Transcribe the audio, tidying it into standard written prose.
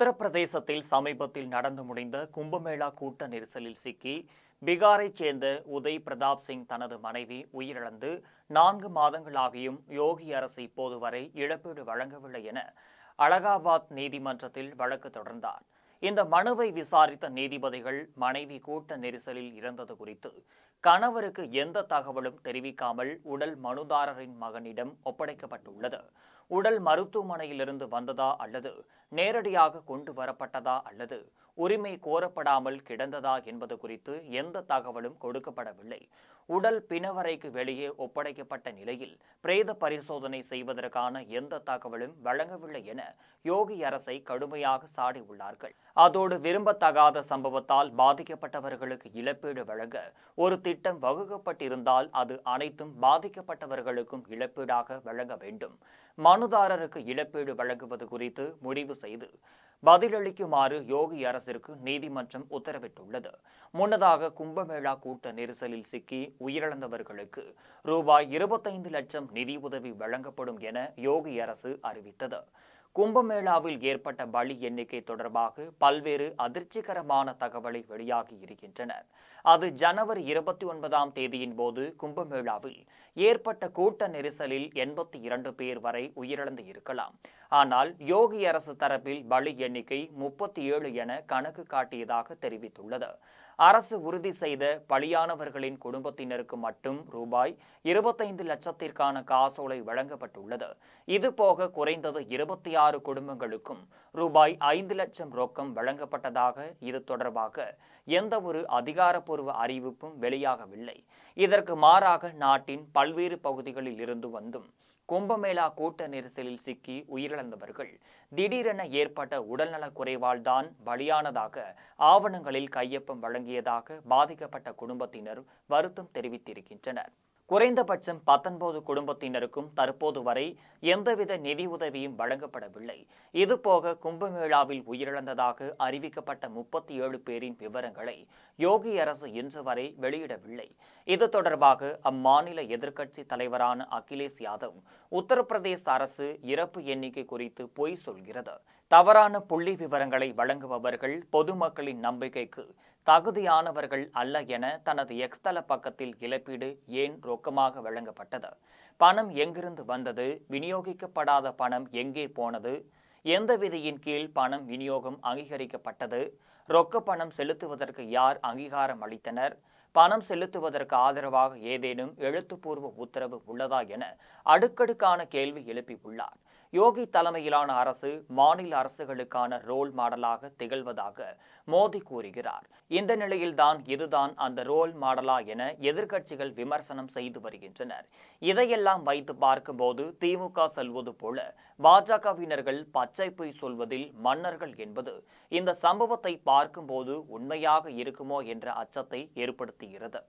உத்தரப்பிரதேசத்தில் சமீபத்தில் நடந்து முடிந்த கும்பமேளா கூட்ட நெரிசலில் சிக்கி பீகாரைச் சேர்ந்த உதய் பிரதாப் சிங் தனது மனைவி உயிரிழந்து 4 மாதங்களாகியும் யோகி அரசு இப்போது வரை இழப்பீடு வழங்கவில்லை என அலகாபாத் நீதிமன்றத்தில் வழக்கு தொடர்ந்தார். இந்த மனுவை விசாரித்த நீதிபதிகள் மனைவி கூட்ட நெரிசலில் இறந்தது குறித்து கணவருக்கு எந்த தகவலும் தெரிவிக்காமல் உடல் மனுதாரரின் மகனிடம் ஒப்படைக்கப்பட்டுள்ளது. உடல் மருத்துவமனையிலிருந்து வந்ததா அல்லது நேரடியாக கொண்டு வரப்பட்டதா அல்லது உரிமை கோரப்படாமல் கிடந்ததா என்பது குறித்து எந்த தகவலும் கொடுக்கப்படவில்லை. உடல் பிணவரைக்கு வெளியே ஒப்படைக்கப்பட்ட நிலையில் பிரேத பரிசோதனை செய்வதற்கான எந்த தகவலும் வழங்கவில்லை என யோகி அரசை கடுமையாக சாடியுள்ளார்கள். அதோடு விரும்பத்தகாத சம்பவத்தால் பாதிக்கப்பட்டவர்களுக்கு இழப்பீடு வழங்க ஒரு திட்டம் வகுக்கப்பட்டிருந்தால் அது அனைத்தும் பாதிக்கப்பட்டவர்களுக்கும் இழப்பீடாக வழங்க வேண்டும். மனுதாரருக்கு இழப்பீடு வழங்குவது குறித்து முடிவு செய்து பதிலளிக்குமாறு யோகி அரசிற்கு நீதிமன்றம் உத்தரவிட்டுள்ளது. முன்னதாக கும்பமேளா கூட்ட நெரிசலில் சிக்கி உயிரிழந்தவர்களுக்கு ரூபாய் 25 லட்சம் நிதியுதவி வழங்கப்படும் என யோகி அரசு அறிவித்தது. கும்பமேளாவில் ஏற்பட்ட பலி எண்ணிக்கை தொடர்பாக பல்வேறு அதிர்ச்சிகரமான தகவலை வெளியாகி இருக்கின்றன. அது ஜனவரி 29ஆம் தேதியின் போது கும்பமேளாவில் ஏற்பட்ட கூட்ட நெரிசலில் 82 பேர் வரை உயிரிழந்து இருக்கலாம். ஆனால் யோகி அரசு தரப்பில் பலி எண்ணிக்கை 37 என கணக்கு காட்டியதாக தெரிவித்துள்ளது. அரசு உறுதி செய்த பலியானவர்களின் குடும்பத்தினருக்கு மட்டும் ரூபாய் 25 லட்சத்திற்கான காசோலை வழங்கப்பட்டுள்ளது. இதுபோக குறைந்தது 26 குடும்பங்களுக்கும் ரூபாய் 5 லட்சம் ரொக்கம் வழங்கப்பட்டதாக இது தொடர்பாக எந்த ஒரு அதிகாரப்பூர்வ அறிவிப்பும் வெளியாகவில்லை. இதற்கு மாறாக நாட்டின் பல்வேறு பகுதிகளில் இருந்து வந்தும் கும்பமேளா கூட்ட நெரிசலில் சிக்கி உயிரிழந்தவர்கள் திடீரென ஏற்பட்ட உடல்நலக் குறைவால் தான் பலியானதாக ஆவணங்களில் கையொப்பம் வழங்கியதாக பாதிக்கப்பட்ட குடும்பத்தினர் வருத்தம் தெரிவித்திருக்கின்றனர். குறைந்தபட்சம் 19 குடும்பத்தினருக்கும் தற்போது வரை எந்தவித நிதியுதவியும் வழங்கப்படவில்லை. இதுபோக கும்பமேளாவில் உயிரிழந்ததாக அறிவிக்கப்பட்ட 37 பேரின் விவரங்களை யோகி அரசு இன்று வரை வெளியிடவில்லை. இது தொடர்பாக அம்மாநில எதிர்க்கட்சி தலைவரான அகிலேஷ் யாதவ் உத்தரப்பிரதேச அரசு இறப்பு எண்ணிக்கை குறித்து பொய் சொல்கிறது, தவறான புள்ளி விவரங்களை வழங்குபவர்கள் பொதுமக்களின் நம்பிக்கைக்கு தகுதியானவர்கள் அல்ல என தனது எக்ஸ் தள பக்கத்தில் இழப்பீடு ஏன் ரொக்கமாக வழங்கப்பட்டது, பணம் எங்கிருந்து வந்தது, விநியோகிக்கப்படாத பணம் எங்கே போனது, எந்த விதியின் கீழ் பணம் விநியோகம் அங்கீகரிக்கப்பட்டது, ரொக்க பணம் செலுத்துவதற்கு யார் அங்கீகாரம் அளித்தனர், பணம் செலுத்துவதற்கு ஆதரவாக ஏதேனும் எழுத்துப்பூர்வ உத்தரவு உள்ளதா என அடுக்கடுக்கான கேள்வி எழுப்பியுள்ளார். யோகி தலைமையிலான அரசு மாநில அரசுகளுக்கான ரோல் மாடலாக திகழ்வதாக மோடி கூறுகிறார். இந்த நிலையில்தான் இதுதான் அந்த ரோல் மாடலா என எதிர்க்கட்சிகள் விமர்சனம் செய்து வருகின்றனர். இதையெல்லாம் வைத்து பார்க்கும்போது திமுக சொல்வது போல பாஜகவினர்கள் பச்சை பொய் சொல்வதில் மன்னர்கள் என்பது இந்த சம்பவத்தை பார்க்கும்போது உண்மையாக இருக்குமோ என்ற அச்சத்தை ஏற்படுத்துகிறது.